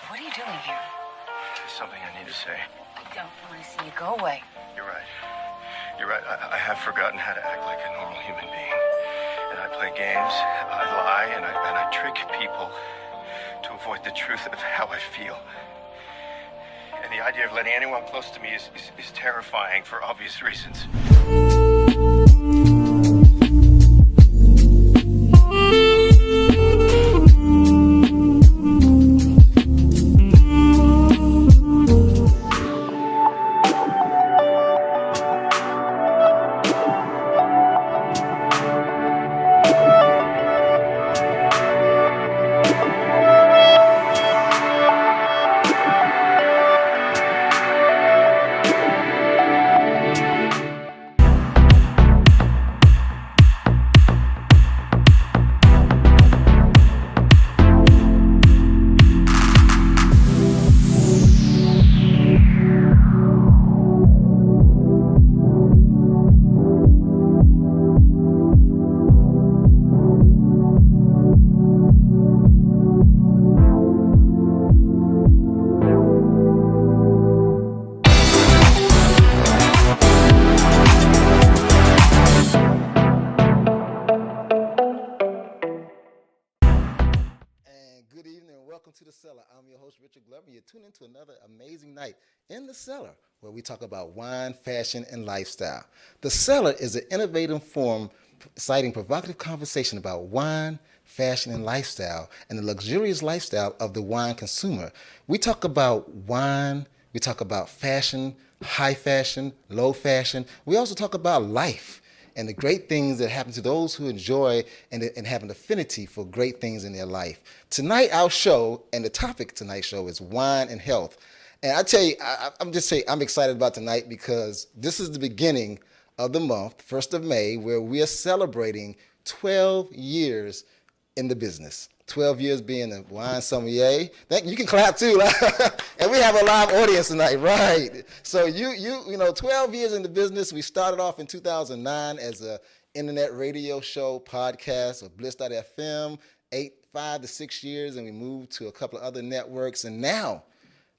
What are you doing here? There's something I need to say. I don't want to see you. Go away. You're right. You're right. I have forgotten how to act like a normal human being. And I play games, I lie, and I trick people to avoid the truth of how I feel. And the idea of letting anyone close to me is terrifying for obvious reasons. Welcome to The Cellar. I'm your host, Richard Glover. You're tuned into another amazing night in The Cellar, where we talk about wine, fashion, and lifestyle. The Cellar is an innovative forum citing provocative conversation about wine, fashion, and lifestyle, and the luxurious lifestyle of the wine consumer. We talk about wine, we talk about fashion, high fashion, low fashion. We also talk about life and the great things that happen to those who enjoy and have an affinity for great things in their life. Tonight, our show, and the topic of tonight's show is wine and health. And I tell you, I'm excited about tonight because this is the beginning of the month, 1st of May, where we are celebrating 12 years in the business. 12 years being a wine sommelier. You can clap too. And we have a live audience tonight, right? So you know, 12 years in the business. We started off in 2009 as a internet radio show, podcast of Bliss.fm, 5 to 6 years, and we moved to a couple of other networks. And now,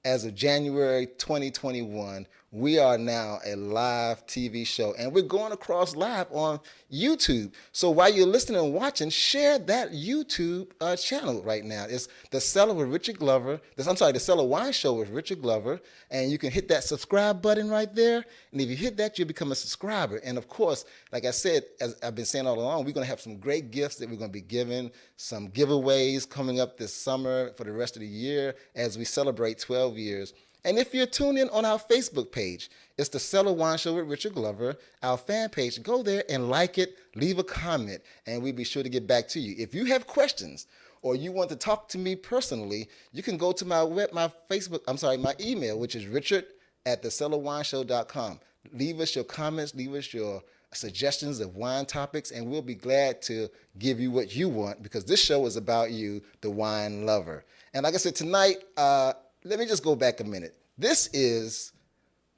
as of January 2021, we are now a live TV show, and we're going across live on YouTube. So while you're listening and watching, share that YouTube channel right now. It's The Cellar with Richard Glover. The Cellar Wine Show with Richard Glover, and you can hit that subscribe button right there. And if you hit that, you'll become a subscriber. And of course, like I said, as I've been saying all along, we're going to have some great gifts that we're going to be giving, some giveaways coming up this summer for the rest of the year as we celebrate 12 years. And if you're tuned in on our Facebook page, it's The Cellar Wine Show with Richard Glover, our fan page. Go there and like it, leave a comment, and we'll be sure to get back to you. If you have questions or you want to talk to me personally, you can go to my email, which is richard@thecellarwineshow.com. Leave us your comments, leave us your suggestions of wine topics, and we'll be glad to give you what you want, because this show is about you, the wine lover. And like I said, tonight, let me just go back a minute. This is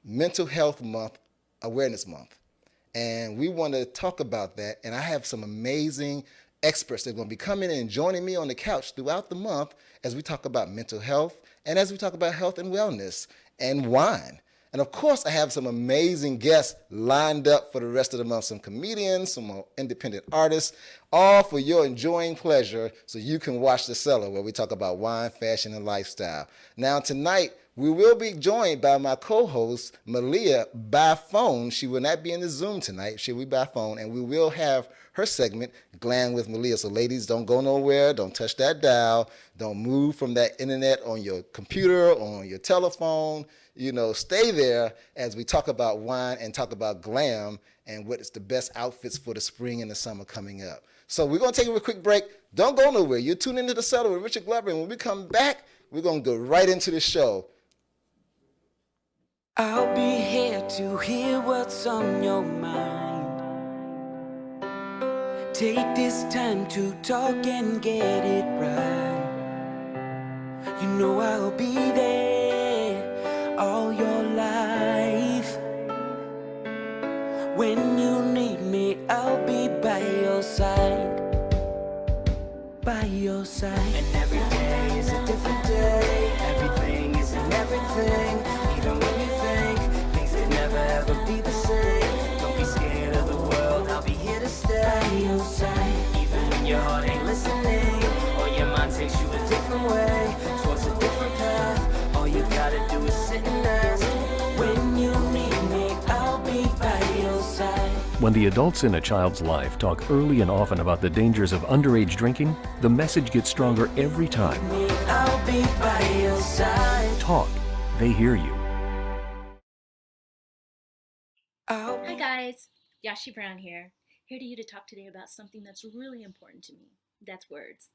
Mental Health Month, Awareness Month, and we want to talk about that. And I have some amazing experts that are going to be coming in and joining me on the couch throughout the month as we talk about mental health and as we talk about health and wellness and wine. And of course, I have some amazing guests lined up for the rest of the month. Some comedians, some more independent artists, all for your enjoying pleasure so you can watch The Cellar, where we talk about wine, fashion, and lifestyle. Now, tonight, we will be joined by my co-host, Malia, by phone. She will not be in the Zoom tonight. She'll be by phone, and we will have her segment, Glam with Malia. So ladies, don't go nowhere. Don't touch that dial. Don't move from that internet on your computer or on your telephone. You know, stay there as we talk about wine and talk about glam and what is the best outfits for the spring and the summer coming up. So we're going to take a quick break. Don't go nowhere. You're tuned into The Cellar with Richard Glover, and when we come back, we're going to go right into the show. I'll be here to hear what's on your mind. Take this time to talk and get it right. You know I'll be there all your life. When you need me, I'll be by your side. By your side. And every day is a different day. do is sit and ask. When you need me, I'll be by your side. When the adults in a child's life talk early and often about the dangers of underage drinking, the message gets stronger every time. I'll be by your side. Talk. They hear you. Hi guys, Yashi Brown here to you to talk today about something that's really important to me. That's words.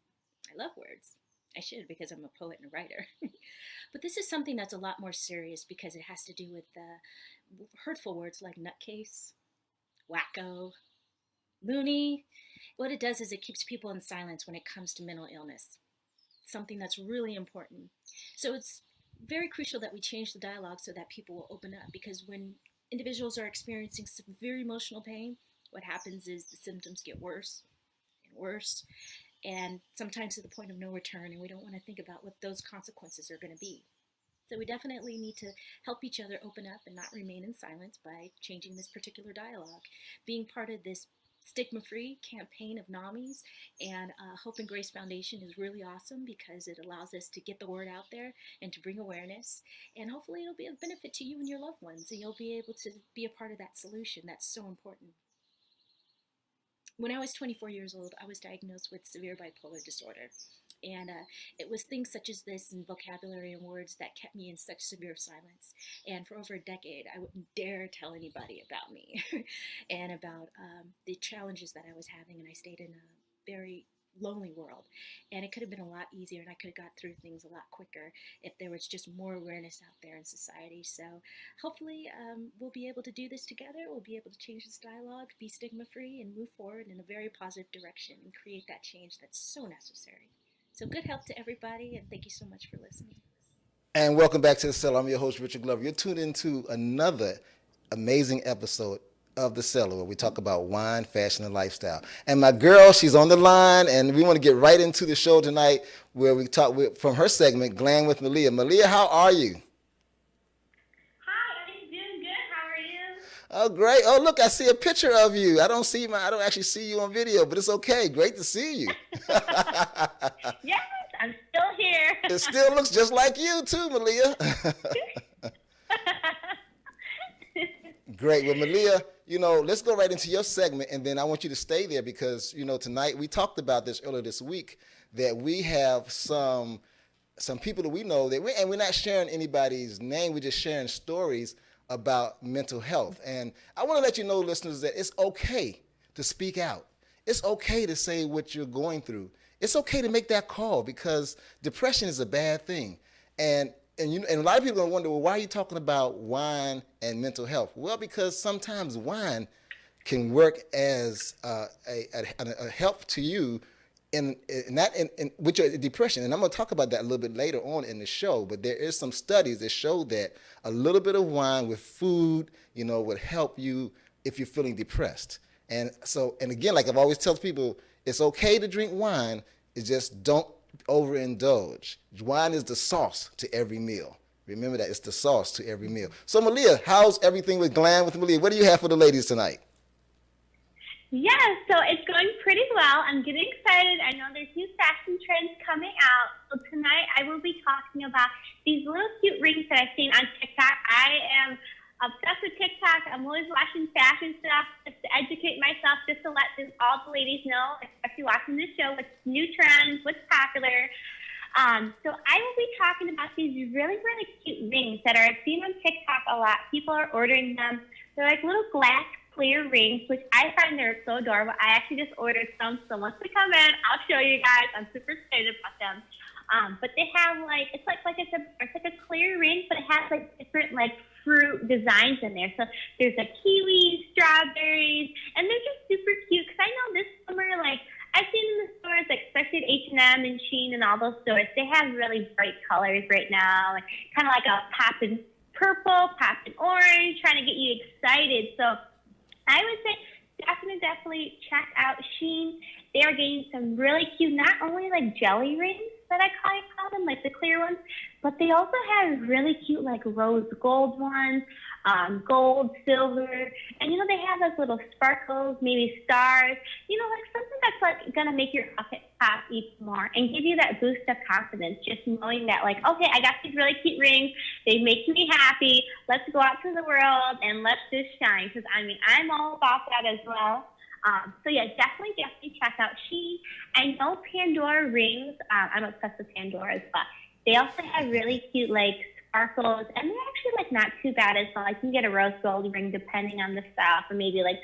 I love words. I should, because I'm a poet and a writer. But this is something that's a lot more serious because it has to do with hurtful words like nutcase, wacko, loony. What it does is it keeps people in silence when it comes to mental illness. Something that's really important. So it's very crucial that we change the dialogue so that people will open up, because when individuals are experiencing severe emotional pain, what happens is the symptoms get worse and worse, and sometimes to the point of no return, and we don't want to think about what those consequences are going to be. So we definitely need to help each other open up and not remain in silence by changing this particular dialogue. Being part of this stigma-free campaign of NAMIs and Hope and Grace Foundation is really awesome because it allows us to get the word out there and to bring awareness, and hopefully it'll be of benefit to you and your loved ones, and you'll be able to be a part of that solution that's so important. When I was 24 years old, I was diagnosed with severe bipolar disorder. And it was things such as this and vocabulary and words that kept me in such severe silence. And for over a decade, I wouldn't dare tell anybody about me and about the challenges that I was having. And I stayed in a very lonely world. And it could have been a lot easier, and I could have got through things a lot quicker if there was just more awareness out there in society. So hopefully we'll be able to do this together. We'll be able to change this dialogue, be stigma-free, and move forward in a very positive direction and create that change that's so necessary. So good health to everybody, and thank you so much for listening. And welcome back to The Cellar. I'm your host, Richard Glover. You're tuned into another amazing episode of The Cellar, where we talk about wine, fashion, and lifestyle. And my girl, she's on the line, and we want to get right into the show tonight, where we talk from her segment, Glam with Malia. Malia, how are you? Hi, I'm doing good. How are you? Oh, great. Oh, look, I see a picture of you. I don't actually see you on video, but it's okay. Great to see you. Yes, I'm still here. It still looks just like you too, Malia. Great. Well, Malia, let's go right into your segment, and then I want you to stay there because, tonight we talked about this earlier this week, that we have some people that we know and we're not sharing anybody's name. We're just sharing stories about mental health. And I want to let you know, listeners, that it's okay to speak out. It's okay to say what you're going through. It's okay to make that call, because depression is a bad thing. And a lot of people are going to wonder, well, why are you talking about wine and mental health? Well, because sometimes wine can work as a help to you with your depression. And I'm going to talk about that a little bit later on in the show. But there is some studies that show that a little bit of wine with food, would help you if you're feeling depressed. And again, like I've always tell people, it's okay to drink wine. It's just don't overindulge. Wine is the sauce to every meal. Remember that, it's the sauce to every meal. So Malia, how's everything with Glam with Malia? What do you have for the ladies tonight? Yeah, so it's going pretty well. I'm getting excited. I know there's new fashion trends coming out. So tonight I will be talking about these little cute rings that I've seen on TikTok. I am obsessed with TikTok. I'm always watching fashion stuff just to educate myself, just to let all the ladies know, especially watching this show, what's new trends, what's popular. So I will be talking about these really, really cute rings that are seen on TikTok a lot. People are ordering them. They're like little glass clear rings, which I find they're so adorable. I actually just ordered some, so once they come in, I'll show you guys. I'm super excited about them. But they have it's like a clear ring, but it has different fruit designs in there. So there's kiwi, strawberries, and they're just super cute. Cause I know this summer, I've seen in the stores, especially at H&M and Shein and all those stores, they have really bright colors right now, kind of like a poppin' purple, poppin' orange, trying to get you excited. So I would say definitely check out Shein. They are getting some really cute, not only jelly rings that I call them, the clear ones, but they also have really cute rose gold ones, gold, silver, and they have those little sparkles, maybe stars, something that's gonna make your outfit pop even more and give you that boost of confidence, just knowing that okay, I got these really cute rings. They make me happy. Let's go out to the world and let's just shine. Because, I mean, I'm all about that as well. So, yeah, definitely check out Shein. I know Pandora rings. I'm obsessed with Pandora's, but they also have really cute, like, sparkles. And they're actually, like, not too bad as well. I can get a rose gold ring depending on the style for maybe, like,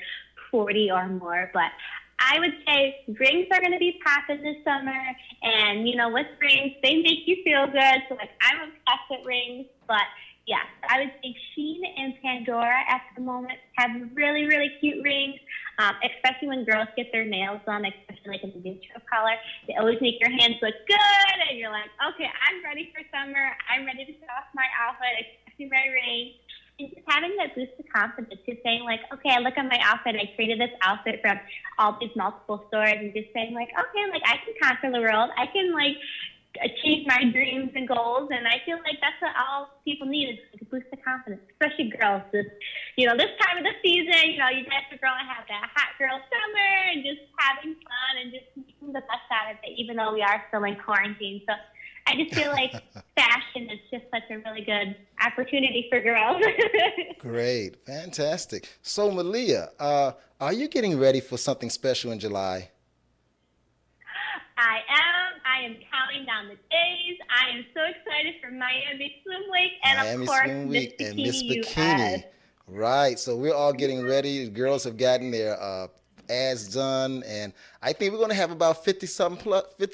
40 or more. But I would say rings are going to be popping this summer. And, you know, with rings, they make you feel good. So, like, I'm obsessed with rings. But, yeah, I would say Shein and Pandora at the moment have really, really cute rings, especially when girls get their nails done, especially like in the neutral color. They always make your hands look good, and you're like, okay, I'm ready for summer. I'm ready to show off my outfit, especially my ring. And just having that boost of confidence, just saying like, okay, I look at my outfit. I created this outfit from all these multiple stores, and just saying like, okay, like I can conquer the world. I can like achieve my dreams and goals, and I feel like that's what all people need is like a boost of confidence, especially girls. This, you know, this time of the season, you know, you guys are going to have that hot girl summer and just having fun and just making the best out of it, even though we are still in quarantine. So I just feel like fashion is just such a really good opportunity for girls. Great. Fantastic. So, Malia, are you getting ready for something special in July? I am counting down the days. I am so excited for Miami Swim Week and, Miami of course, Swim Week and Miss Bikini US. Right. So we're all getting ready. The girls have gotten their ads done, and I think we're going to have about 50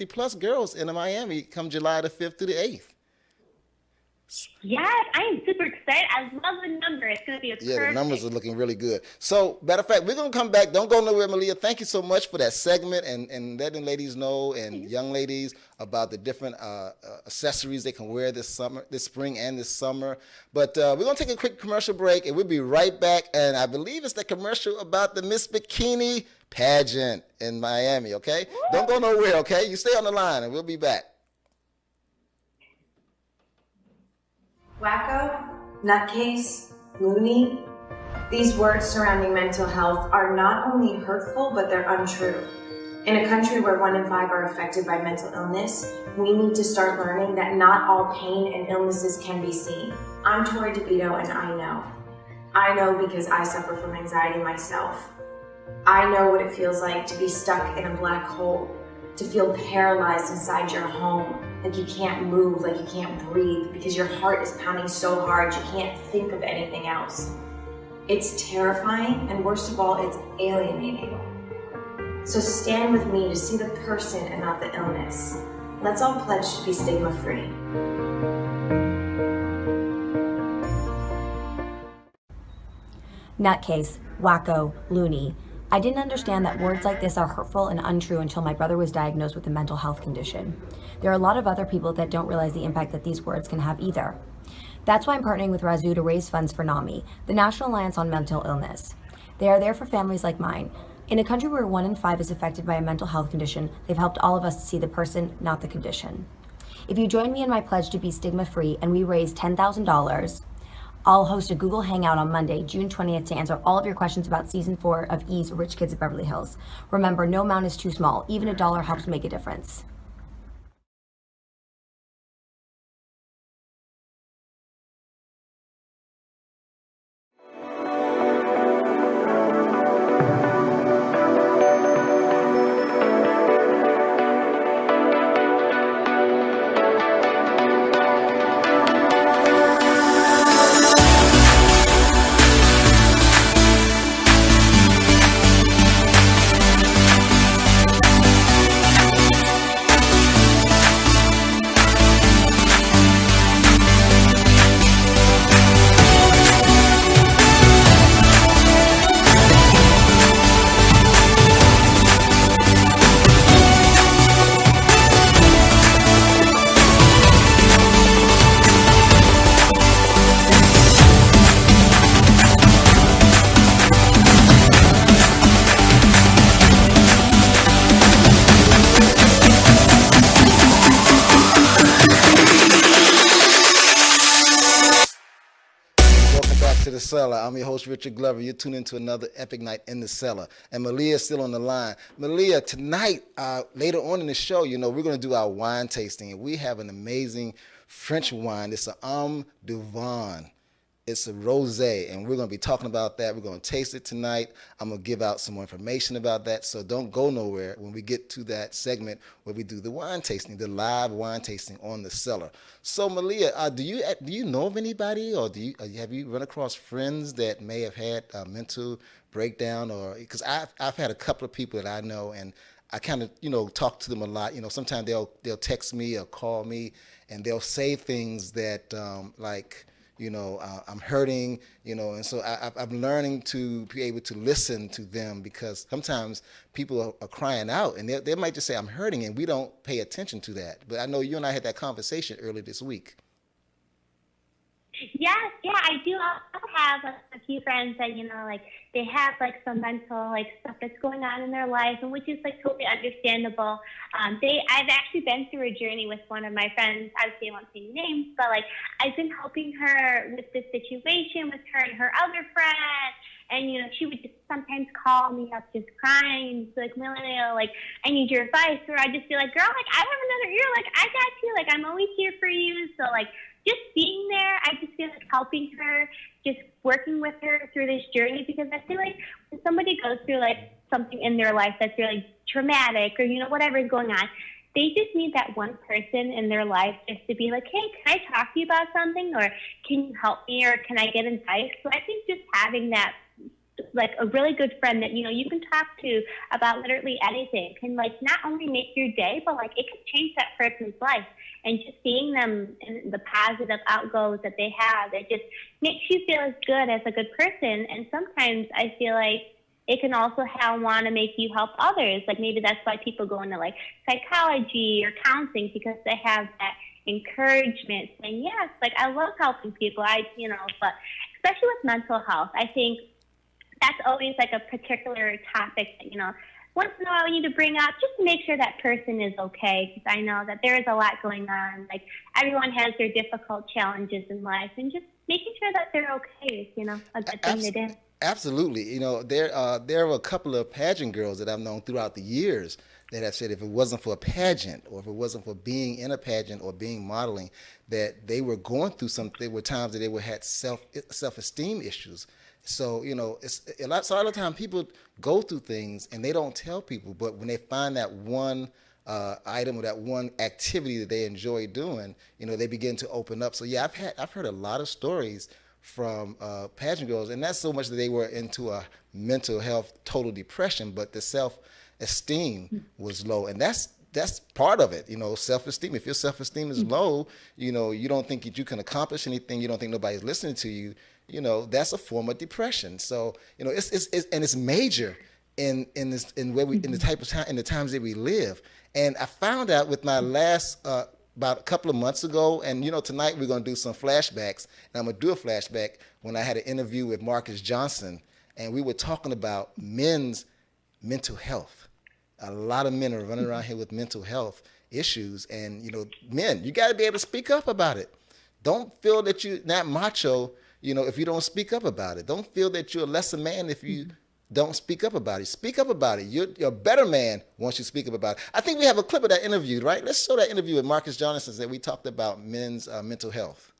plus girls in Miami come July the 5th to the 8th. Yes, I am super excited. I love the number. It's going to be Yeah, the numbers are looking really good. So, matter of fact, we're going to come back. Don't go nowhere, Malia. Thank you so much for that segment and letting ladies know and young ladies about the different accessories they can wear this spring and this summer. But we're going to take a quick commercial break, and we'll be right back. And I believe it's the commercial about the Miss Bikini pageant in Miami, okay? Don't go nowhere, okay? You stay on the line, and we'll be back. Wacko, nutcase, loony. These words surrounding mental health are not only hurtful, but they're untrue. In a country where 1 in 5 are affected by mental illness, we need to start learning that not all pain and illnesses can be seen. I'm Tori DeVito, and I know. I know because I suffer from anxiety myself. I know what it feels like to be stuck in a black hole, to feel paralyzed inside your home, like you can't move, like you can't breathe, because your heart is pounding so hard you can't think of anything else. It's terrifying, and worst of all, it's alienating. So stand with me to see the person and not the illness. Let's all pledge to be stigma-free. Nutcase, wacko, loony. I didn't understand that words like this are hurtful and untrue until my brother was diagnosed with a mental health condition. There are a lot of other people that don't realize the impact that these words can have either. That's why I'm partnering with Razoo to raise funds for NAMI, the National Alliance on Mental Illness. They are there for families like mine. In a country where 1 in 5 is affected by a mental health condition, they've helped all of us to see the person, not the condition. If you join me in my pledge to be stigma-free and we raise $10,000, I'll host a Google Hangout on Monday, June 20th to answer all of your questions about Season 4 of E's Rich Kids of Beverly Hills. Remember, no amount is too small. Even $1 helps make a difference. Cellar. I'm your host, Richard Glover. You're tuned into another epic night in the cellar. And Malia is still on the line. Malia, tonight, later on in the show, you know, we're going to do our wine tasting. And we have an amazing French wine. It's a du Vin. It's a rosé, and we're going to be talking about that. We're going to taste it tonight. I'm going to give out some more information about that, so don't go nowhere when we get to that segment where we do the wine tasting, the live wine tasting on the Cellar. So, Malia, do you know of anybody, or have you run across friends that may have had a mental breakdown, or because I've had a couple of people that I know, and I kind of talk to them a lot. Sometimes they'll text me or call me, and they'll say things that like, I'm hurting, and so I'm learning to be able to listen to them, because sometimes people are crying out, and they might just say, I'm hurting, and we don't pay attention to that. But I know you and I had that conversation earlier this week. Yes, yeah, I do also have a few friends that, they have some mental stuff that's going on in their life, and which is totally understandable. I've actually been through a journey with one of my friends. Obviously, I won't say names, but I've been helping her with this situation with her and her other friend. And, she would just sometimes call me up just crying. She's like, Melania, I need your advice. Or I'd just be like, girl, I have another ear. I got you. I'm always here for you. So, just being there, I just feel helping her, just working with her through this journey, because I feel like when somebody goes through something in their life that's really traumatic, or whatever is going on, they just need that one person in their life just to be like, hey, can I talk to you about something, or can you help me, or can I get advice? So I think just having that, a really good friend that you can talk to about literally anything can not only make your day, but it can change that person's life. And just seeing them in the positive outgoes that they have, it just makes you feel as good as a good person. And sometimes I feel like it can also want to make you help others. Maybe that's why people go into psychology or counseling, because they have that encouragement saying, yes, I love helping people. But especially with mental health, I think that's always a particular topic that, once in a while we need to bring up, just to make sure that person is okay, because I know that there is a lot going on. Everyone has their difficult challenges in life, and just making sure that they're okay is, a good thing to do. Absolutely. There are a couple of pageant girls that I've known throughout the years that have said if it wasn't for a pageant, or if it wasn't for being in a pageant or being modeling, that they were going through there were times that they had self-esteem issues. So, it's a lot of the time people go through things and they don't tell people, but when they find that one item or that one activity that they enjoy doing, they begin to open up. So yeah, I've heard a lot of stories from pageant girls, and not so much that they were into a mental health total depression, but the self-esteem was low, and that's part of it. Self-esteem. If your self-esteem is low, you don't think that you can accomplish anything, you don't think nobody's listening to you, that's a form of depression. So, it's major in the times that we live. And I found out with my last about a couple of months ago, and tonight we're going to do some flashbacks, and I'm going to do a flashback when I had an interview with Marcus Johnson, and we were talking about men's mental health. A lot of men are running around here with mental health issues, and men, you got to be able to speak up about it. Don't feel that you're not macho, if you don't speak up about it. Don't feel that you're a lesser man if you don't speak up about it. Speak up about it. You're a better man once you speak up about it. I think we have a clip of that interview, right? Let's show that interview with Marcus Johnson that we talked about men's mental health.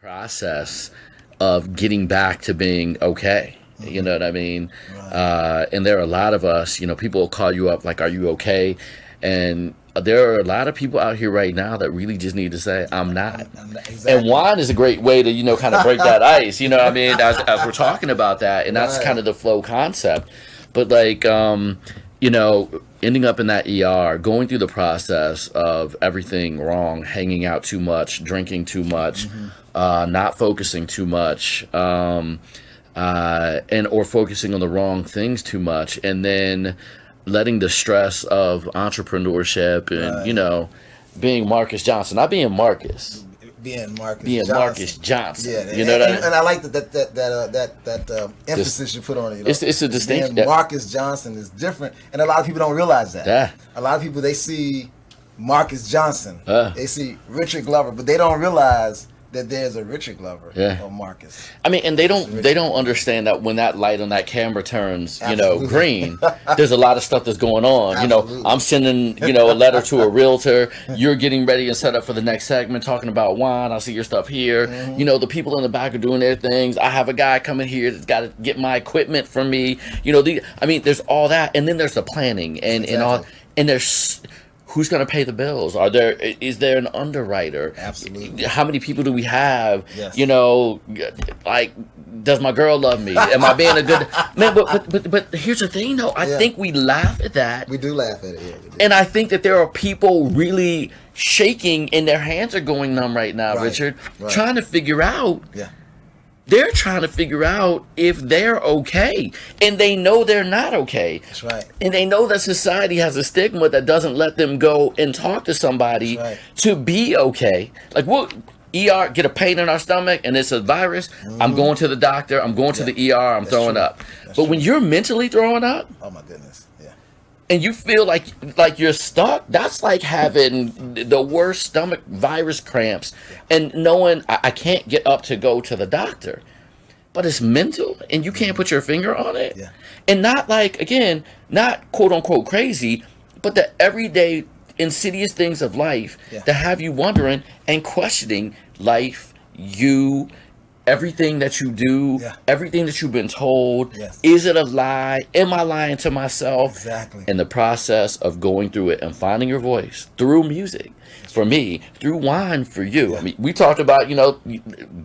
Process of getting back to being okay. You know what I mean? Right. And there are a lot of us, people will call you up are you okay? And there are a lot of people out here right now that really just need to say, I'm not. Exactly. And wine is a great way to, kind of break that ice, what I mean, as we're talking about that. And that's kind of the flow concept. But ending up in that ER, going through the process of everything wrong, hanging out too much, drinking too much, not focusing too much, or focusing on the wrong things too much, and then letting the stress of entrepreneurship and being Marcus Johnson, not being Marcus, being Marcus Johnson. Yeah, and I like that emphasis you put on it. It's a distinction. Being Marcus Johnson is different, and a lot of people don't realize that. Yeah. A lot of people, they see Marcus Johnson, they see Richard Glover, but they don't realize that there's a Richard Glover or Marcus. I mean, and they don't understand that when that light on that camera turns, green, there's a lot of stuff that's going on. Absolutely. I'm sending, a letter to a realtor. You're getting ready and set up for the next segment, talking about wine. I see your stuff here. Mm-hmm. The people in the back are doing their things. I have a guy coming here that's got to get my equipment from me. There's all that, and then there's the planning and all, and there's. Who's going to pay the bills? Is there an underwriter? Absolutely. How many people do we have? Yes. Does my girl love me? Am I being a good man? But here's the thing, though. I think we laugh at that. We do laugh at it. Yeah, and I think that there are people really shaking and their hands are going numb right now, Richard, trying to figure out. Yeah. They're trying to figure out if they're okay. And they know they're not okay. That's right. And they know that society has a stigma that doesn't let them go and talk to somebody to be okay. Like, we'll get a pain in our stomach and it's a virus. Mm-hmm. I'm going to the doctor. I'm going to the ER. I'm throwing up. But when you're mentally throwing up. Oh, my goodness. And you feel like you're stuck, that's like having the worst stomach virus cramps and knowing I can't get up to go to the doctor. But it's mental and you can't put your finger on it. Yeah. And not not quote unquote crazy, but the everyday insidious things of life that have you wondering and questioning life, everything that you do, everything that you've been told. Is it a lie? Am I lying to myself? Exactly. And the process of going through it and finding your voice through music, for me, through wine for you. I mean, we talked about,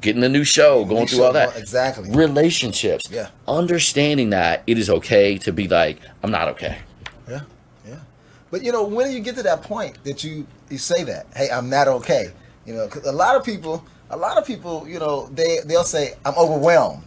getting a new show, going through all that. Exactly. Relationships. Yeah. Understanding that it is okay to be like, I'm not okay. Yeah. Yeah. But, when do you get to that point that you say that, hey, I'm not okay? 'Cause a lot of people, they'll say, I'm overwhelmed.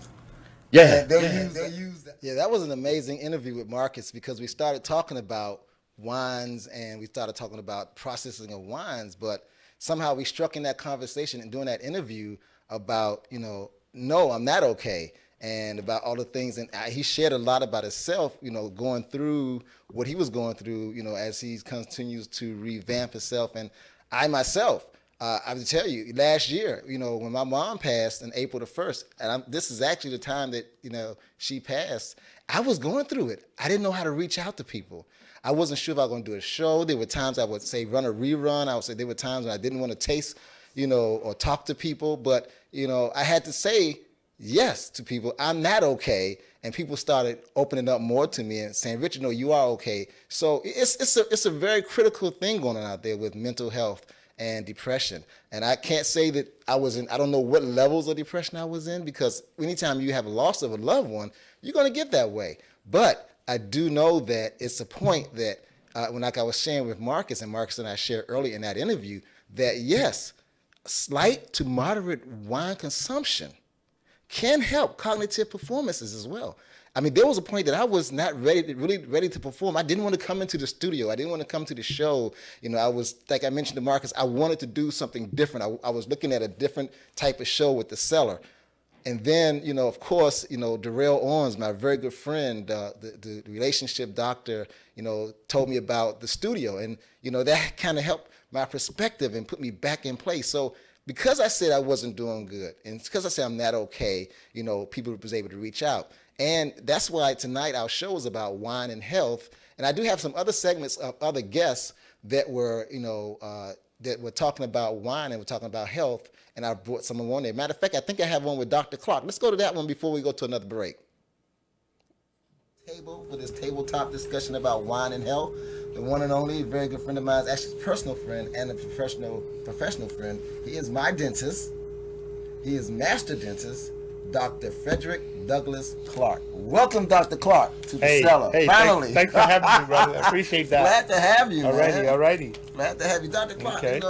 Yeah. They'll use that. Yeah, that was an amazing interview with Marcus because we started talking about wines and we started talking about processing of wines, but somehow we struck in that conversation and doing that interview about, no, I'm not okay. And about all the things. And he shared a lot about himself, going through what he was going through, as he continues to revamp himself. And I myself, I would tell you, last year, when my mom passed on April the 1st, and this is actually the time that, she passed, I was going through it. I didn't know how to reach out to people. I wasn't sure if I was going to do a show. There were times I would say run a rerun. I would say there were times when I didn't want to taste, or talk to people. But, I had to say yes to people. I'm not okay. And people started opening up more to me and saying, Richard, no, you are okay. So it's a very critical thing going on out there with mental health and depression. And I can't say that I don't know what levels of depression I was in, because anytime you have a loss of a loved one, you're going to get that way. But I do know that it's a point that when I was sharing with Marcus, and Marcus and I shared earlier in that interview, that yes, slight to moderate wine consumption can help cognitive performances as well. I mean, there was a point that I was not really ready to perform. I didn't want to come into the studio. I didn't want to come to the show. I was, like I mentioned to Marcus, I wanted to do something different. I was looking at a different type of show with the Cellar. And then, of course, Darrell Owens, my very good friend, the relationship doctor, told me about the studio. And, that kind of helped my perspective and put me back in place. So because I said I wasn't doing good, and because I said I'm not okay, people was able to reach out. And that's why tonight our show is about wine and health. And I do have some other segments of other guests that were, that were talking about wine and we're talking about health. And I brought someone on there. Matter of fact, I think I have one with Dr. Clark. Let's go to that one before we go to another break. Table for this tabletop discussion about wine and health. The one and only, very good friend of mine, actually a personal friend and a professional friend. He is my dentist. He is master dentist, Dr. Frederick Douglass Clark. Welcome, Dr. Clark, to the Cellar. Hey, finally. Thanks for having me, brother. I appreciate that. Glad to have you, man. Alrighty. Glad to have you, Dr. Clark. Okay.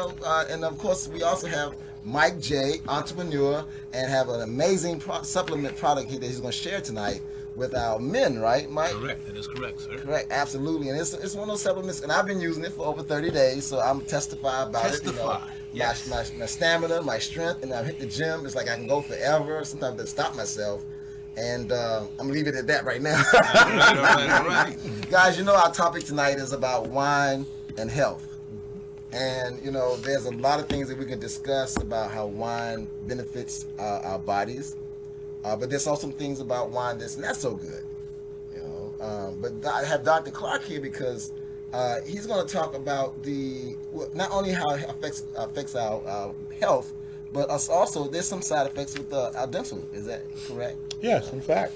And of course, we also have Mike J, entrepreneur, and have an amazing supplement product here that he's going to share tonight with our men, right, Mike? Correct. That is correct, sir. Correct, absolutely. And it's one of those supplements, and I've been using it for over 30 days, so I'm testify about it. Yes. My stamina, my strength, and I've hit the gym. It's like I can go forever. Sometimes I stop myself. And I'm going to leave it at that right now. All right. Guys, our topic tonight is about wine and health. And there's a lot of things that we can discuss about how wine benefits our bodies, but there's also some things about wine that's not so good. But I have Dr. Clark here because he's going to talk about not only how it affects our health, but also there's some side effects with our dental. Is that correct? Yes, in fact.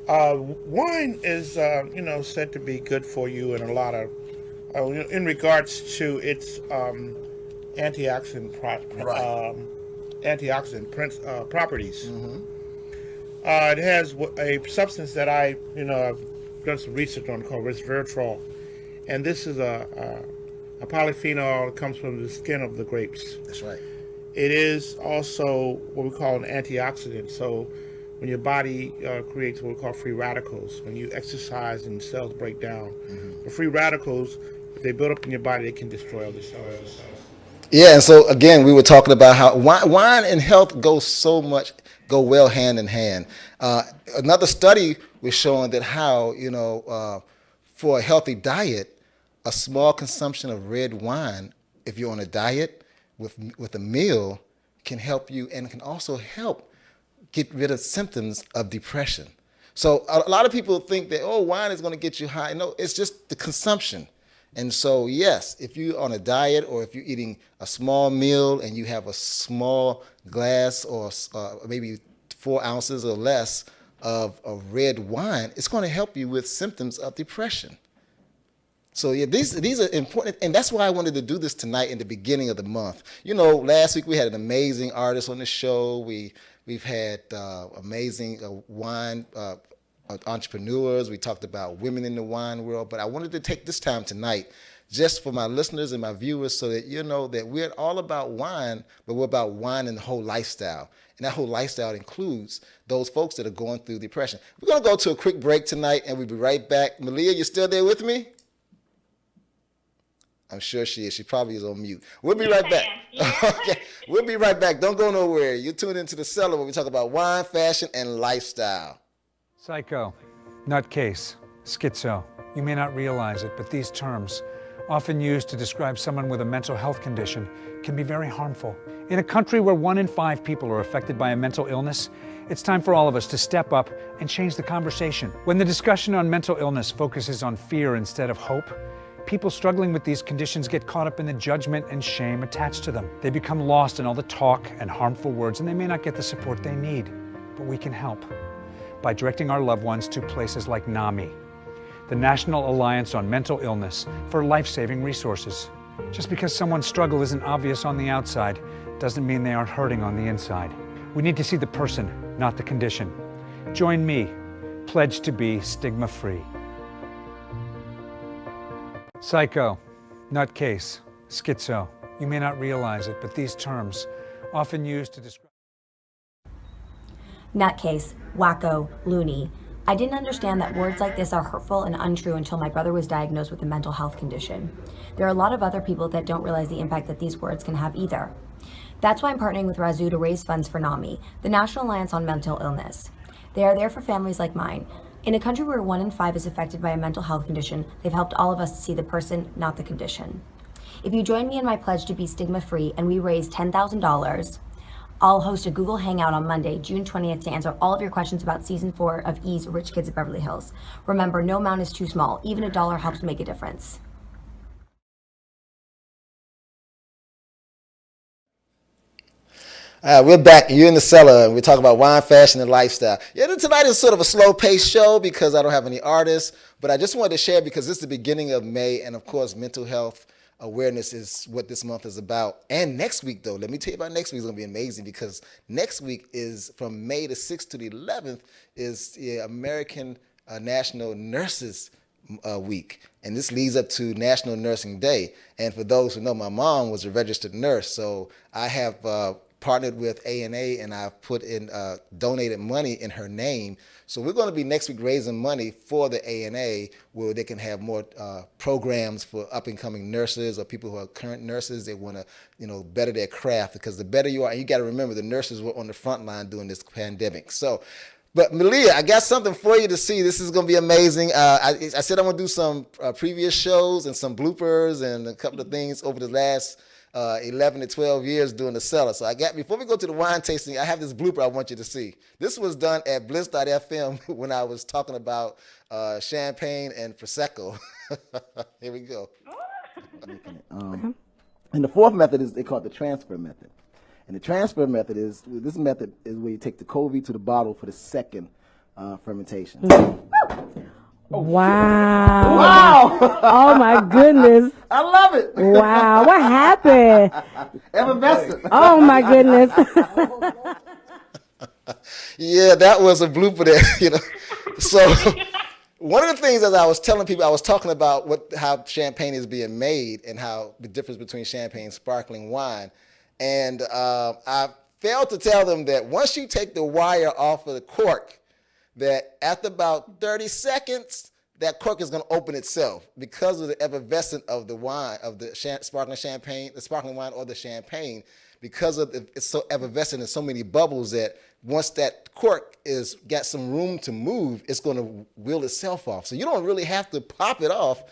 Wine is, said to be good for you in a lot of, in regards to its antioxidant properties. Mm-hmm. It has a substance that I've done some research on called resveratrol, and this is a polyphenol that comes from the skin of the grapes. That's right. It is also what we call an antioxidant. So when your body creates what we call free radicals, when you exercise and cells break down, the free radicals, if they build up in your body, they can destroy other cells. Yeah, and so again, we were talking about how wine and health go well hand in hand. Another study was showing that how for a healthy diet, a small consumption of red wine, if you're on a diet with a meal, can help you and can also help get rid of symptoms of depression. So a lot of people think that wine is going to get you high. No, it's just the consumption. And so, yes, if you're on a diet or if you're eating a small meal and you have a small glass or maybe 4 ounces or less of red wine, it's going to help you with symptoms of depression. So, yeah, these are important. And that's why I wanted to do this tonight in the beginning of the month. Last week we had an amazing artist on the show. We've had amazing wine entrepreneurs. We talked about women in the wine world, but I wanted to take this time tonight just for my listeners and my viewers so that you know that we're all about wine, but we're about wine and the whole lifestyle. And that whole lifestyle includes those folks that are going through depression. We're going to go to a quick break tonight, and we'll be right back. Malia, you still there with me? I'm sure she is. She probably is on mute. We'll be right back. Yeah. Okay, we'll be right back. Don't go nowhere. You're tuned into The Cellar where we talk about wine, fashion, and lifestyle. Psycho, nutcase, schizo. You may not realize it, but these terms, often used to describe someone with a mental health condition, can be very harmful. In a country where 1 in 5 people are affected by a mental illness, it's time for all of us to step up and change the conversation. When the discussion on mental illness focuses on fear instead of hope, people struggling with these conditions get caught up in the judgment and shame attached to them. They become lost in all the talk and harmful words, and they may not get the support they need. But we can help by directing our loved ones to places like NAMI, the National Alliance on Mental Illness, for life-saving resources. Just because someone's struggle isn't obvious on the outside doesn't mean they aren't hurting on the inside. We need to see the person, not the condition. Join me. Pledge to be stigma-free. Psycho, nutcase, schizo. You may not realize it, but these terms, often used to describe Nutcase, wacko, loony. I didn't understand that words like this are hurtful and untrue until my brother was diagnosed with a mental health condition. There are a lot of other people that don't realize the impact that these words can have either. That's why I'm partnering with Razoo to raise funds for NAMI, the National Alliance on Mental Illness. They are there for families like mine. In a country where 1 in 5 is affected by a mental health condition, they've helped all of us to see the person, not the condition. If you join me in my pledge to be stigma-free and we raise $10,000, I'll host a Google Hangout on Monday, June 20th, to answer all of your questions about Season 4 of E's Rich Kids of Beverly Hills. Remember, no amount is too small. Even $1 helps make a difference. We're back. You're in The Cellar, and we're talking about wine, fashion, and lifestyle. Yeah, tonight is sort of a slow-paced show because I don't have any artists, but I just wanted to share because this is the beginning of May, and of course, mental health awareness is what this month is about. And next week, though, let me tell you about next week. It's going to be amazing because next week is from May the 6th to the 11th is the American National Nurses Week. And this leads up to National Nursing Day. And for those who know, my mom was a registered nurse. So I have partnered with A&A and I've put in donated money in her name. So we're going to be next week raising money for the A&A where they can have more programs for up and coming nurses or people who are current nurses. They want to, better their craft because the better you are, and you got to remember the nurses were on the front line during this pandemic. So But Malia, I got something for you to see. This is going to be amazing. I said I'm going to do some previous shows and some bloopers and a couple of things over the last 11 to 12 years doing the Cellar. So before we go to the wine tasting, I have this blooper I want you to see. This was done at Bliss.fm when I was talking about champagne and Prosecco. Here we go. And the fourth method is they call it the transfer method. And the transfer method is where you take the covey to the bottle for the second fermentation. Wow. Oh my goodness. I love it. Wow. What happened? Effervescent. Oh my goodness. Yeah, that was a blooper there, So one of the things as I was telling people, I was talking about how champagne is being made and how the difference between champagne and sparkling wine. And I failed to tell them that once you take the wire off of the cork, that after about 30 seconds, that cork is going to open itself because of the effervescence of the wine, of the sparkling wine or the champagne, because of it's so effervescent and so many bubbles that once that cork is got some room to move, it's going to wheel itself off. So you don't really have to pop it off.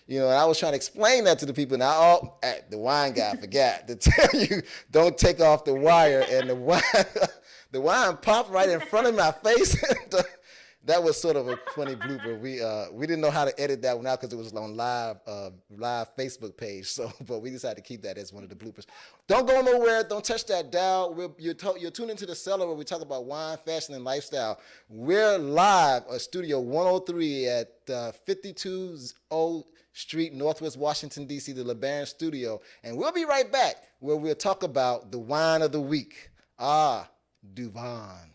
And I was trying to explain that to the people. Now, the wine guy forgot to tell you, don't take off the wire. And the wine popped right in front of my face. That was sort of a funny blooper. We didn't know how to edit that one out because it was on live Facebook page. So, but we decided to keep that as one of the bloopers. Don't go nowhere. Don't touch that dial. You're tuned into the Cellar where we talk about wine, fashion, and lifestyle. We're live at Studio 103 at 5200 Street, Northwest Washington, D.C., the LeBaron Studio. And we'll be right back where we'll talk about the wine of the week. Duvon.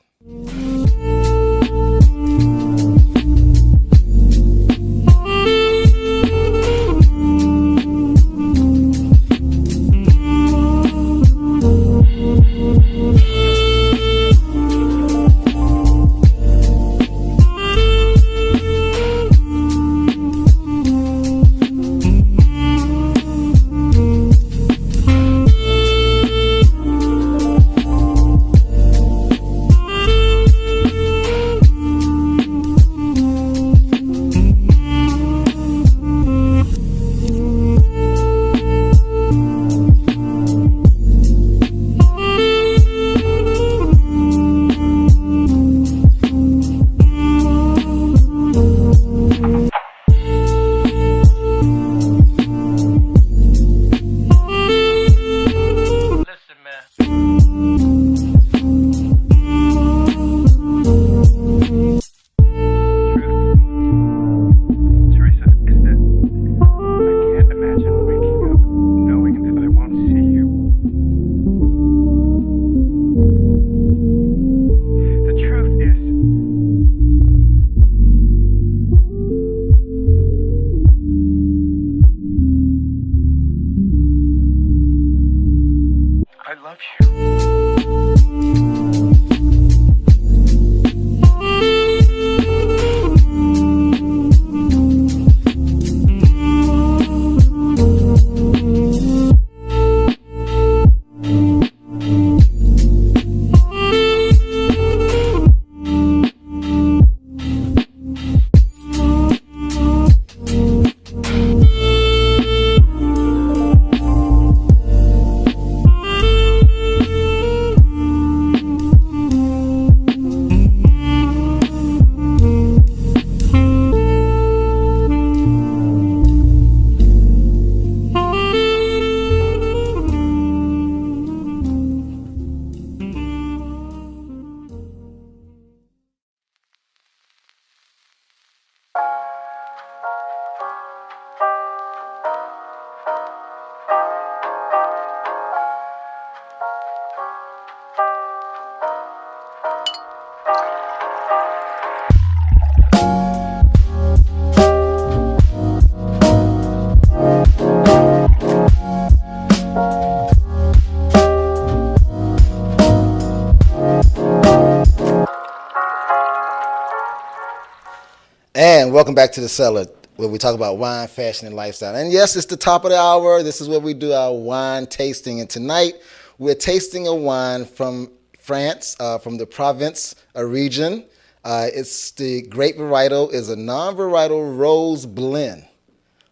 And welcome back to the Cellar, where we talk about wine, fashion, and lifestyle. And yes, it's the top of the hour. This is where we do our wine tasting. And tonight, we're tasting a wine from France, from the Provence region. It's the grape varietal is a non-varietal rose blend.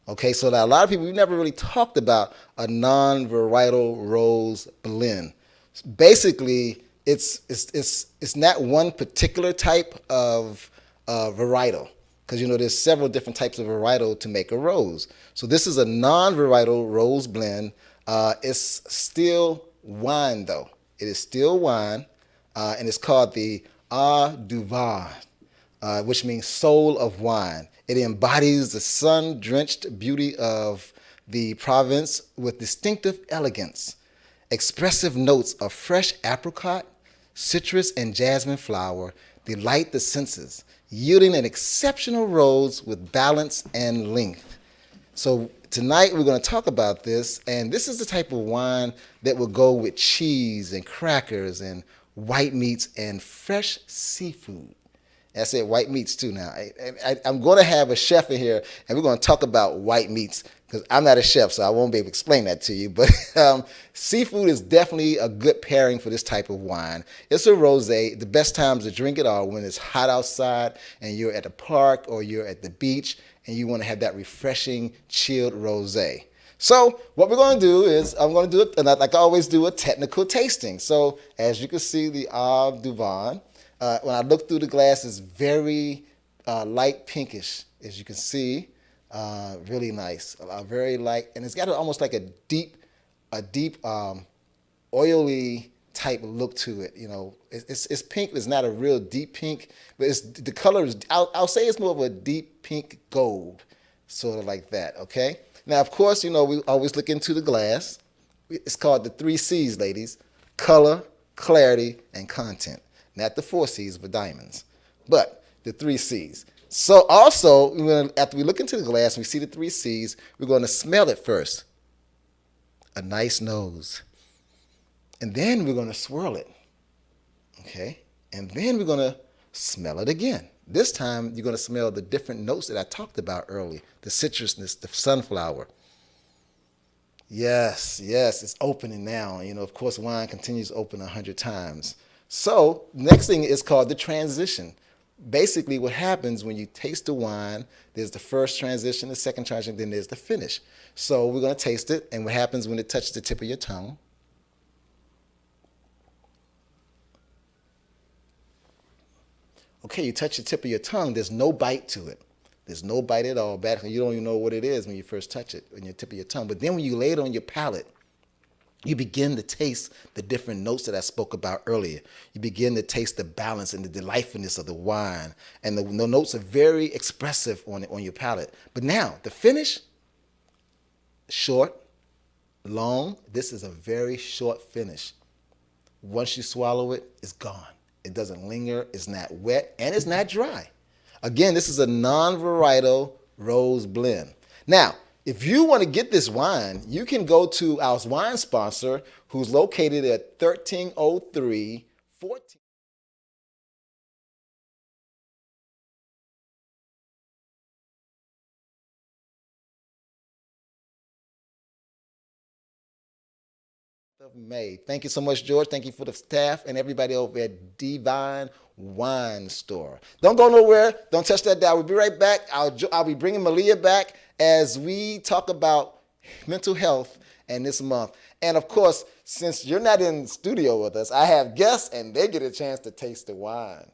Okay, so that a lot of people, we've never really talked about a non-varietal rose blend. Basically, it's not one particular type of varietal, because there's several different types of varietal to make a rose. So this is a non-varietal rose blend. It's still wine though. It is still wine, and it's called the Eau du Vin, which means soul of wine. It embodies the sun-drenched beauty of the province with distinctive elegance. Expressive notes of fresh apricot, citrus, and jasmine flower delight the senses, yielding an exceptional rose with balance and length. So tonight we're going to talk about this, and this is the type of wine that will go with cheese and crackers and white meats and fresh seafood. I said white meats too now. I'm going to have a chef in here, and we're going to talk about white meats, because I'm not a chef, so I won't be able to explain that to you. But seafood is definitely a good pairing for this type of wine. It's a rosé. The best times to drink it are when it's hot outside and you're at the park or you're at the beach, and you want to have that refreshing, chilled rosé. So what we're going to do is I'm going to do it, and like I always do, a technical tasting. So as you can see, the Eau du Vin. When I look through the glass, it's very light pinkish, as you can see. Really nice, very light, and it's got almost like a deep, oily type look to it. It's pink. It's not a real deep pink, but the color is. I'll say it's more of a deep pink gold, sort of like that. Okay. Now, of course, we always look into the glass. It's called the 3 C's, ladies: color, clarity, and content. Not the 4 C's for diamonds, but the 3 C's. So also, after we look into the glass and we see the 3 C's, we're going to smell it first. A nice nose. And then we're going to swirl it. Okay? And then we're going to smell it again. This time, you're going to smell the different notes that I talked about earlier. The citrusness, the sunflower. Yes, it's opening now. Of course, wine continues to open 100 times. So next thing is called the transition. Basically, what happens when you taste the wine, there's the first transition, the second transition, then there's the finish. So we're going to taste it, and what happens when it touches the tip of your tongue. Okay, you touch the tip of your tongue, there's no bite to it. There's no bite at all. You don't even know what it is when you first touch it on your tip of your tongue. But then when you lay it on your palate, you begin to taste the different notes that I spoke about earlier. You begin to taste the balance and the delightfulness of the wine. And the notes are very expressive on your palate. But now, the finish, short, long. This is a very short finish. Once you swallow it, it's gone. It doesn't linger, it's not wet, and it's not dry. Again, this is a non-varietal rose blend. Now, if you want to get this wine, you can go to our wine sponsor, who's located at 1303 14. Of May. Thank you so much, George. Thank you for the staff and everybody over at Divine Wine Store. Don't go nowhere. Don't touch that dial. We'll be right back. I'll be bringing Malia back as we talk about mental health and this month. And of course, since you're not in the studio with us, I have guests and they get a chance to taste the wine.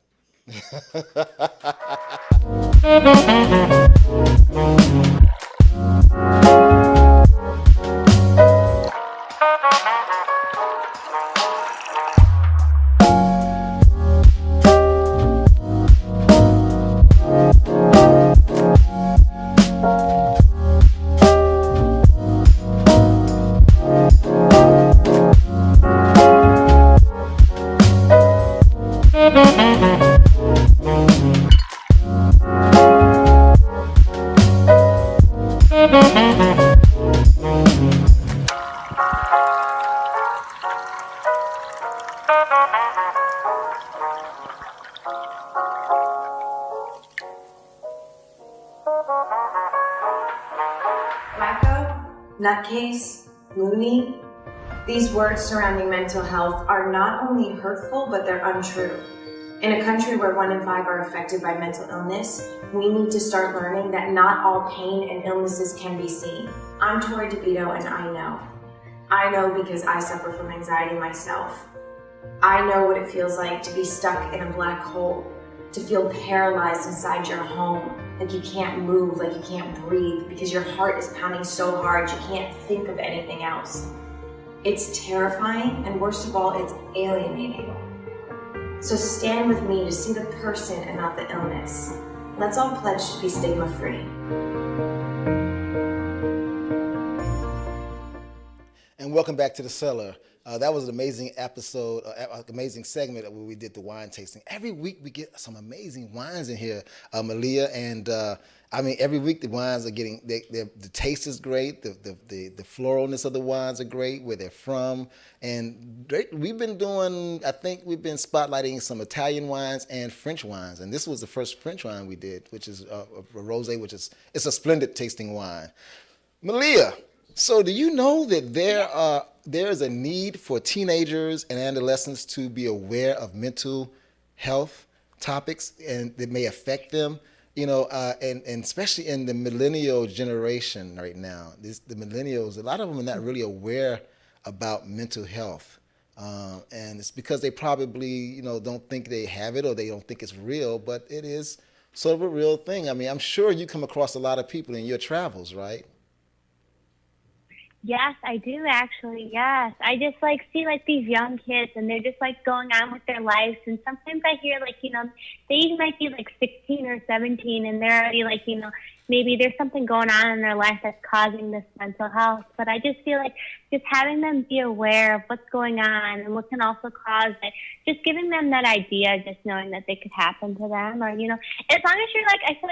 Nutcase, loony. These words surrounding mental health are not only hurtful, but they're untrue. In a country where 1 in 5 are affected by mental illness, we need to start learning that not all pain and illnesses can be seen. I'm Tori DeVito, and I know. I know because I suffer from anxiety myself. I know what it feels like to be stuck in a black hole, to feel paralyzed inside your home, like you can't move, like you can't breathe, because your heart is pounding so hard you can't think of anything else. It's terrifying, and worst of all, it's alienating. So stand with me to see the person and not the illness. Let's all pledge to be stigma-free. And welcome back to the Cellar. That was an amazing episode, amazing segment where we did the wine tasting. Every week we get some amazing wines in here, Malia, and every week the wines are getting, the taste is great, the floralness of the wines are great, where they're from, and we've been spotlighting some Italian wines and French wines, and this was the first French wine we did, which is a rosé, it's a splendid tasting wine. Malia, so do you know that there is a need for teenagers and adolescents to be aware of mental health topics and that may affect them? And especially in the millennial generation right now, the millennials, a lot of them are not really aware about mental health. And it's because they probably, don't think they have it or they don't think it's real, but it is sort of a real thing. I mean, I'm sure you come across a lot of people in your travels, right? Yes, I do actually. Yes. I just see these young kids and they're just going on with their lives. And sometimes I hear they might be 16 or 17 and they're already maybe there's something going on in their life that's causing this mental health. But I just feel just having them be aware of what's going on and what can also cause it, just giving them that idea, just knowing that it could happen to them, or, as long as you're I feel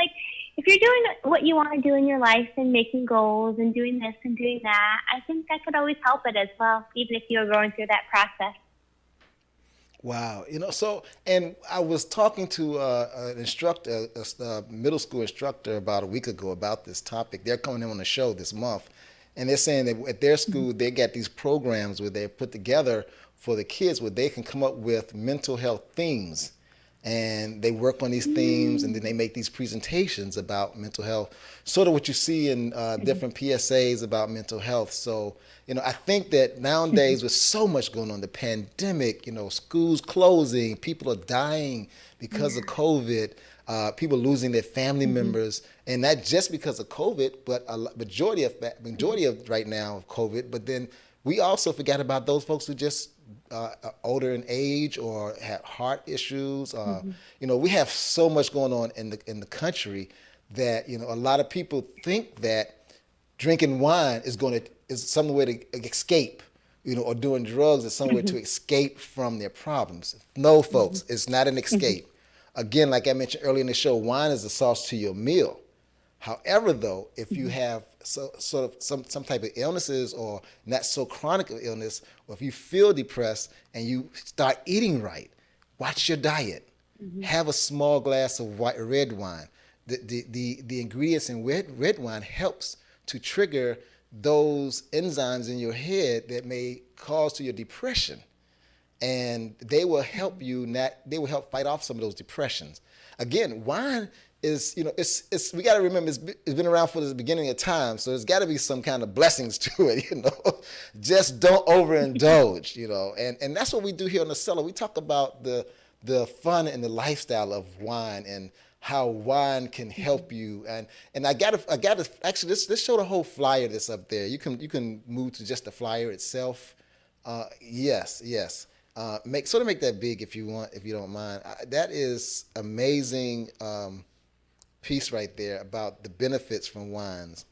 if you're doing what you want to do in your life and making goals and doing this and doing that, I think that could always help it as well, even if you're going through that process. Wow. And I was talking to an instructor, a middle school instructor about a week ago about this topic. They're coming in on the show this month, and they're saying that at their school, they got these programs where they put together for the kids where they can come up with mental health themes. And they work on these themes, and then they make these presentations about mental health, sort of what you see in different PSAs about mental health. So, I think that nowadays with so much going on, the pandemic, schools closing, people are dying because of COVID, people losing their family members, and not just because of COVID, but a majority of right now of COVID. But then we also forgot about those folks who just older in age or have heart issues. We have so much going on in the country that a lot of people think that drinking wine is some way to escape, or doing drugs is somewhere to escape from their problems. No, folks, it's not an escape. Again, like I mentioned earlier in the show, wine is the sauce to your meal. However, though, if you have sort of some type of illnesses or not so chronic of illness, or if you feel depressed and you start eating right, watch your diet. Have a small glass of red wine. The ingredients in red wine helps to trigger those enzymes in your head that may cause to your depression. And they will help help fight off some of those depressions. Again, wine is, we got to remember it's been around for the beginning of time, so there's got to be some kind of blessings to it, Just don't overindulge, and that's what we do here on the Cellar. We talk about the fun and the lifestyle of wine and how wine can help you. And I gotta actually let's show the whole flyer that's up there. You can move to just the flyer itself. Yes. Make that big if you want, if you don't mind. That is amazing. Piece right there about the benefits from wines.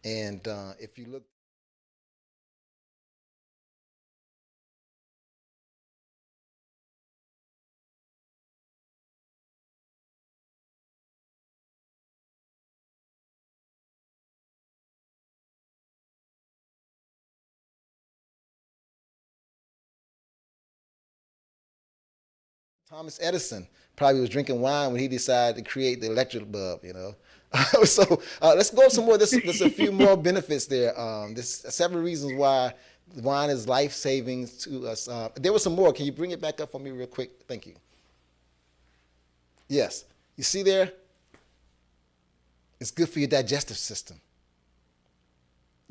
And if you look, Thomas Edison probably was drinking wine when he decided to create the electric bulb, So let's go some more. There's a few more benefits there. There's several reasons why wine is life-saving to us. There was some more. Can you bring it back up for me real quick? Thank you. Yes. You see there? It's good for your digestive system.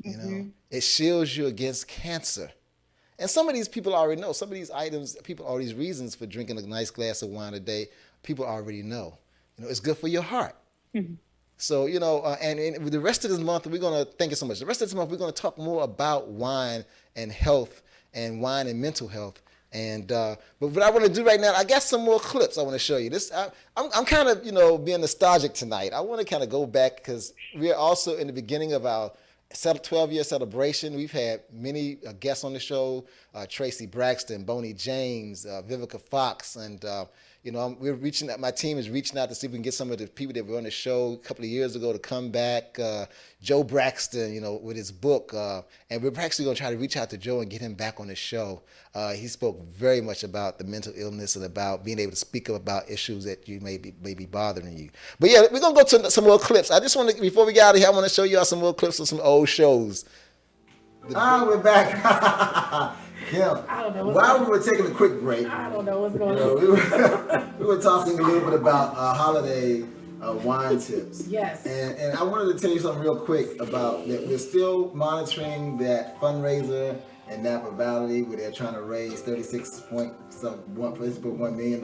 You know, it shields you against cancer. And some of these people already know. Some of these items, people, all these reasons for drinking a nice glass of wine a day, people already know. You know, it's good for your heart. So, you know, and the rest of this month, we're going to, thank you so much. The rest of this month, we're going to talk more about wine and health and wine and mental health. And but what I want to do right now, I got some more clips I want to show you. I'm kind of, you know, being nostalgic tonight. I want to kind of go back because we're also in the beginning of our 12-year celebration. We've had many guests on the show, Tracy Braxton, Boney James, Vivica Fox, and you know, we're reaching out. My team is reaching out to see if we can get some of the people that were on the show a couple of years ago to come back. Joe Braxton, you know, with his book, and we're actually going to try to reach out to Joe and get him back on the show. He spoke very much about the mental illness and about being able to speak up about issues that you may be bothering you. But yeah, we're going to go to some more clips. I just want to, before we get out of here, I want to show you all some more clips of some old shows. We're back. Kim, while we were taking a quick break, I don't know what's going on. we were talking a little bit about holiday wine tips. Yes. And I wanted to tell you something real quick about that. We're still monitoring that fundraiser in Napa Valley where they're trying to raise $1.1 million,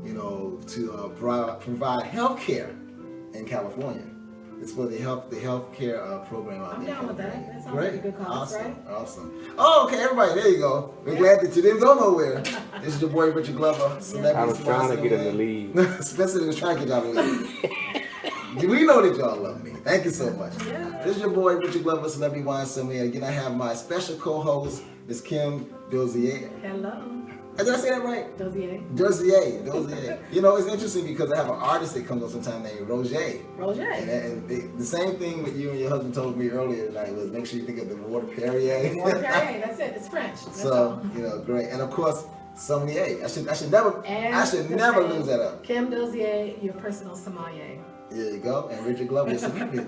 you know, to provide health care in California. It's for the health care program out there. I'm down with that. That sounds Great. like a good cause, right? Awesome. Oh, okay, everybody, there you go. We're glad that you didn't go nowhere. This is your boy, Richard Glover. I was trying to get him to leave. Spencer was trying to get y'all to leave. We know that y'all love me. Thank you so much. Yeah. This is your boy, Richard Glover, Celebrity Wine Sommelier. Again, I have my special co-host, Ms. Kim Dozier. Hello. Did I say that right? Dozier. You know, it's interesting because I have an artist that comes on sometime named Roger. And the same thing that you and your husband told me earlier tonight was make sure you think of the water Perrier. Water Perrier, that's it. It's French. That's so, all. you know, great. And of course, sommelier. I should never lose that up. Kim Dozier, your personal sommelier. There you go. And Richard Glover, sommelier.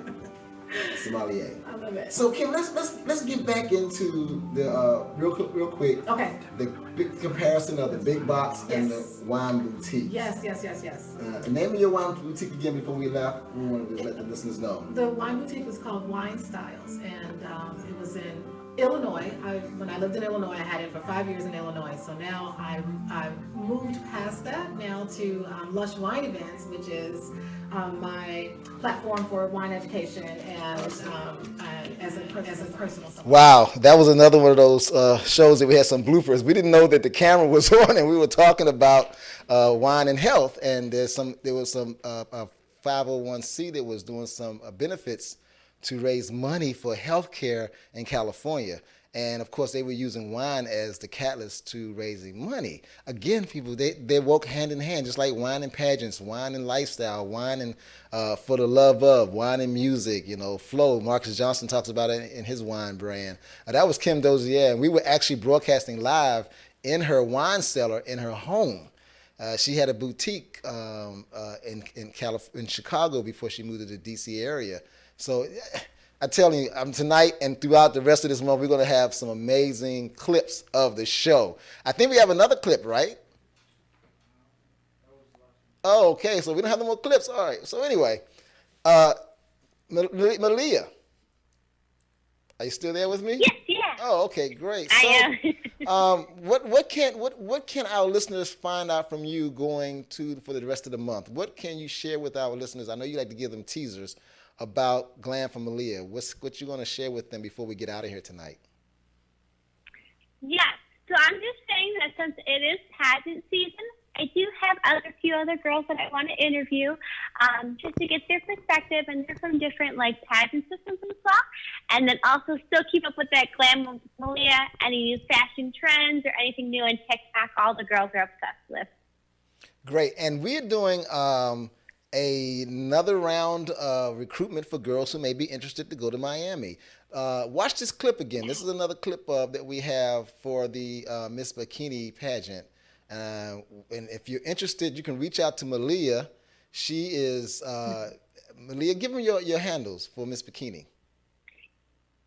I love it. So Kim, let's get back into the real quick. Okay. The big comparison of the big box and the wine boutique. Yes. Name me your wine boutique again before we left. We wanted to let the listeners know. The wine boutique was called Wine Styles, and it was in Illinois. When I lived in Illinois, I had it for 5 years in Illinois. So now I've moved past that now to Lush Wine Events, which is my platform for wine education and as a personal support. Wow, that was another one of those shows that we had some bloopers. We didn't know that the camera was on, and we were talking about wine and health. And there was some 501c that was doing some benefits to raise money for healthcare in California. And of course, they were using wine as the catalyst to raising money. Again, people, they work hand in hand, just like wine and pageants, wine and lifestyle, wine and for the love of, wine and music, you know, flow. Marcus Johnson talks about it in his wine brand. That was Kim Dozier, and we were actually broadcasting live in her wine cellar in her home. She had a boutique in Chicago before she moved to the DC area. So I tell you, tonight and throughout the rest of this month, we're going to have some amazing clips of the show. I think we have another clip, right? Oh, okay. So we don't have no more clips. All right. So anyway, Malia, are you still there with me? Yes. Oh, okay, great. So, I am. what can our listeners find out from you for the rest of the month? What can you share with our listeners? I know you like to give them teasers about Glam from Malia. What you going to share with them before we get out of here tonight? Yes. So I'm just saying that since it is pageant season, I do have a few other girls that I want to interview just to get their perspective, and they're from different pageant systems as well. And then also still keep up with that Glam with Malia, any new fashion trends or anything new on TikTok, all the girls are obsessed with. Great. And we're doing another round of recruitment for girls who may be interested to go to Miami. Watch this clip again. This is another clip that we have for the Miss Bikini pageant. And if you're interested, you can reach out to Malia. She is, Malia, give me your handles for Miss Bikini.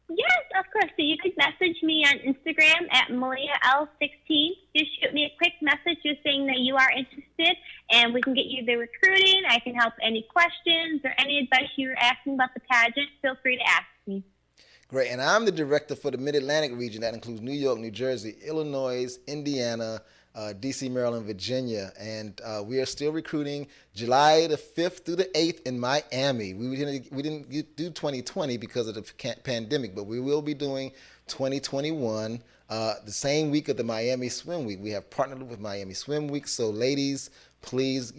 Yes, of course. So you can message me on Instagram at MaliaL16. Just shoot me a quick message just saying that you are interested, and we can get you the recruiting. I can help any questions or any advice you're asking about the pageant. Feel free to ask me. Great. And I'm the director for the Mid-Atlantic region. That includes New York, New Jersey, Illinois, Indiana, DC, Maryland, Virginia. And we are still recruiting July the 5th through the 8th in Miami. We didn't do 2020 because of the pandemic, but we will be doing 2021 the same week of the Miami Swim Week. We have partnered with Miami Swim Week. So ladies, please,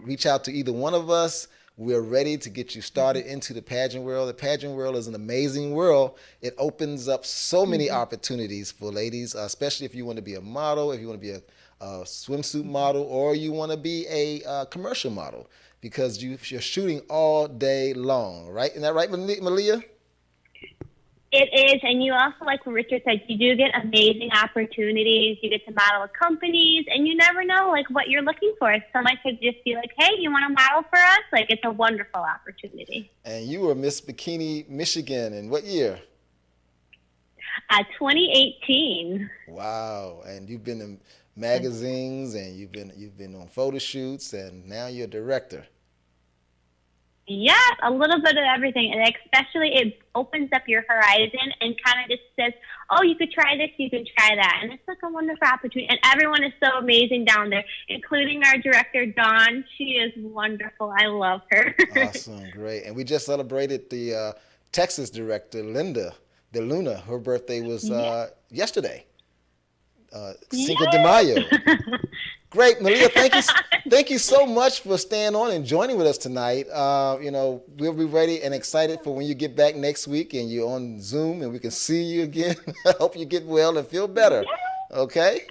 reach out to either one of us. We're ready to get you started into the pageant world. The pageant world is an amazing world. It opens up so many opportunities for ladies, especially if you want to be a model, if you want to be a swimsuit model, or you want to be a commercial model, because you're shooting all day long, right? Isn't that right, Malia? It is, and you also, like what Richard said, you do get amazing opportunities. You get to model with companies, and you never know, like, what you're looking for. Someone could just be like, hey, you want to model for us? Like, it's a wonderful opportunity. And you were Miss Bikini Michigan in what year? 2018. Wow, and you've been in magazines, and you've been on photo shoots, and now you're a director. Yeah, a little bit of everything, and especially it opens up your horizon and kind of just says, oh, you could try this, you could try that, and it's like a wonderful opportunity. And everyone is so amazing down there, including our director, Dawn. She is wonderful. I love her. Awesome, great. And we just celebrated the Texas director, Linda De Luna. Her birthday was yesterday, Cinco de Mayo. Great, Malia. Thank you so much for staying on and joining with us tonight. We'll be ready and excited for when you get back next week and you're on Zoom and we can see you again. I hope you get well and feel better. Yeah. Okay?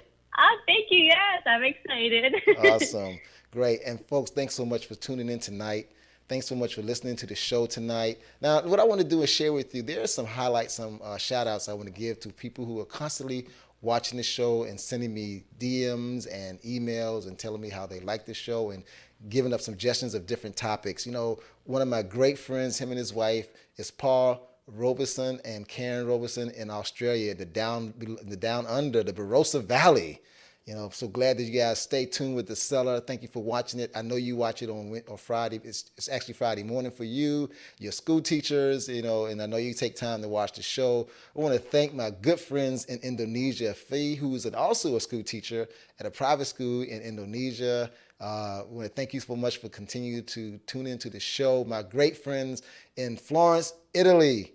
Thank you. Yes, I'm excited. Awesome. Great. And folks, thanks so much for tuning in tonight. Thanks so much for listening to the show tonight. Now, what I want to do is share with you, there are some highlights, some shout outs I want to give to people who are constantly watching the show and sending me DMs and emails and telling me how they like the show and giving up suggestions of different topics. One of my great friends, him and his wife, is Paul Robeson and Karen Robeson in Australia, the down under, the Barossa Valley. I'm so glad that you guys stay tuned with The Cellar. Thank you for watching it. I know you watch it on Friday. It's actually Friday morning for you, your school teachers, and I know you take time to watch the show. I want to thank my good friends in Indonesia, Fee, who is also a school teacher at a private school in Indonesia. I want to thank you so much for continuing to tune into the show. My great friends in Florence, Italy.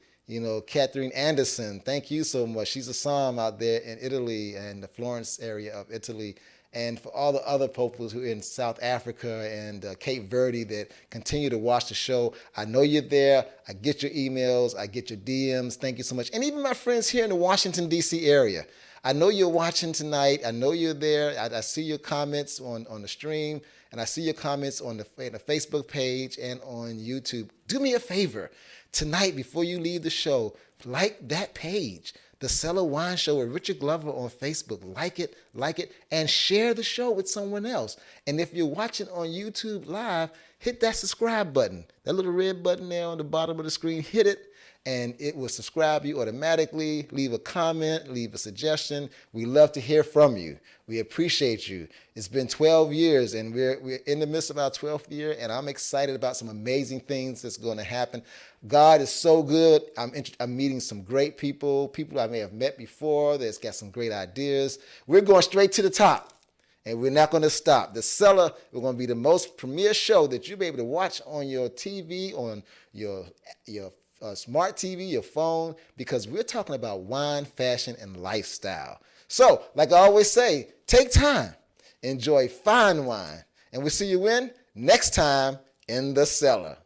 Catherine Anderson, thank you so much. She's a psalm out there in Italy and the Florence area of Italy. And for all the other people who are in South Africa and Cape Verde that continue to watch the show, I know you're there. I get your emails. I get your DMs. Thank you so much. And even my friends here in the Washington, D.C. area. I know you're watching tonight. I know you're there. I see your comments on the stream, and I see your comments on the Facebook page and on YouTube. Do me a favor. Tonight, before you leave the show, like that page, The Cellar Wine Show with Richard Glover on Facebook. Like it, and share the show with someone else. And if you're watching on YouTube Live, hit that subscribe button. That little red button there on the bottom of the screen, hit it, and it will subscribe you automatically. Leave a comment, leave a suggestion. We love to hear from you. We appreciate you. It's been 12 years, and we're in the midst of our 12th year, and I'm excited about some amazing things that's going to happen. God is so good. I'm meeting some great people I may have met before that's got some great ideas. We're going straight to the top, and we're not going to stop. The Cellar, we're going to be the most premier show that you'll be able to watch on your TV, on your smart TV, your phone, because we're talking about wine, fashion, and lifestyle. So, like I always say, take time, enjoy fine wine, and we'll see you next time in The Cellar.